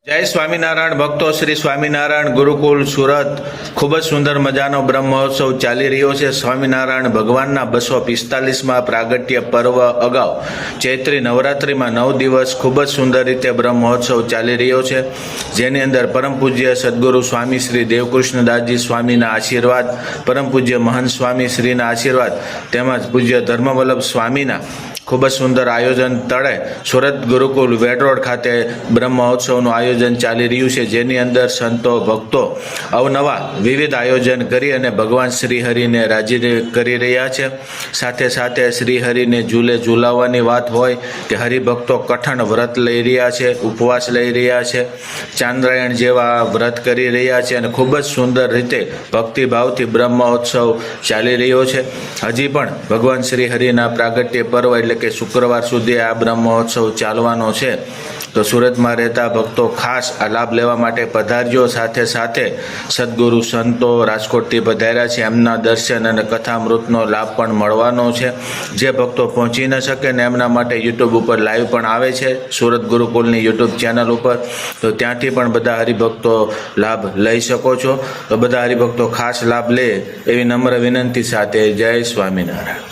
જય સ્વામિનારાયણ ભક્તો, શ્રી સ્વામિનારાયણ ગુરુકુલ સુરત ખૂબ જ સુંદર મજાનો બ્રહ્મ મહોત્સવ ચાલી રહ્યો છે। સ્વામિનારાયણ ભગવાનના 245માં પ્રાગટ્ય પર્વ અગાઉ ચૈત્રી નવરાત્રિમાં 9 દિવસ ખૂબ જ સુંદર રીતે બ્રહ્મ મહોત્સવ ચાલી રહ્યો છે, જેની અંદર પરમ પૂજ્ય સદગુરુ સ્વામી શ્રી દેવકૃષ્ણદાસજી સ્વામીના આશીર્વાદ, પરમ પૂજ્ય મહંત સ્વામી શ્રીના આશીર્વાદ તેમજ પૂજ્ય ધર્મવલ્લભ સ્વામીના ખૂબ જ સુંદર આયોજન તળે સુરત ગુરુકુલ વેડ રોડ ખાતે બ્રહ્મ મહોત્સવનું આયોજન ચાલી રહ્યું છે, જેની અંદર સંતો ભક્તો અવનવા વિવિધ આયોજન કરી અને ભગવાન શ્રીહરિને રાજી કરી રહ્યા છે। સાથે સાથે શ્રીહરિને ઝૂલે ઝૂલાવવાની વાત હોય કે હરિભક્તો કઠણ વ્રત લઈ રહ્યા છે, ઉપવાસ લઈ રહ્યા છે, ચાંદ્રાયણ જેવા વ્રત કરી રહ્યા છે અને ખૂબ જ સુંદર રીતે ભક્તિભાવથી બ્રહ્મ મહોત્સવ ચાલી રહ્યો છે। હજી પણ ભગવાન શ્રીહરિના પ્રાગટ્ય પર્વ એટલે કે શુક્રવાર સુધી આ બ્રહ્મ મહોત્સવ ચાલવાનો છે, તો સુરતમાં રહેતા ભક્તો ખાસ આ લાભ લેવા માટે પધારજો। સાથે સાથે સદગુરુ સંતો રાજકોટથી પધાર્યા છે, એમના દર્શન અને કથામૃતનો લાભ પણ મળવાનો છે। જે ભક્તો પહોંચી ન શકે ને એમના માટે યુટ્યુબ ઉપર લાઈવ પણ આવે છે, સુરત ગુરુકુલની યુટ્યુબ ચેનલ ઉપર, તો ત્યાંથી પણ બધા હરિભક્તો લાભ લઈ શકો છો। તો બધા હરિભક્તો ખાસ લાભ લે એવી નમ્ર વિનંતી સાથે જય સ્વામિનારાયણ।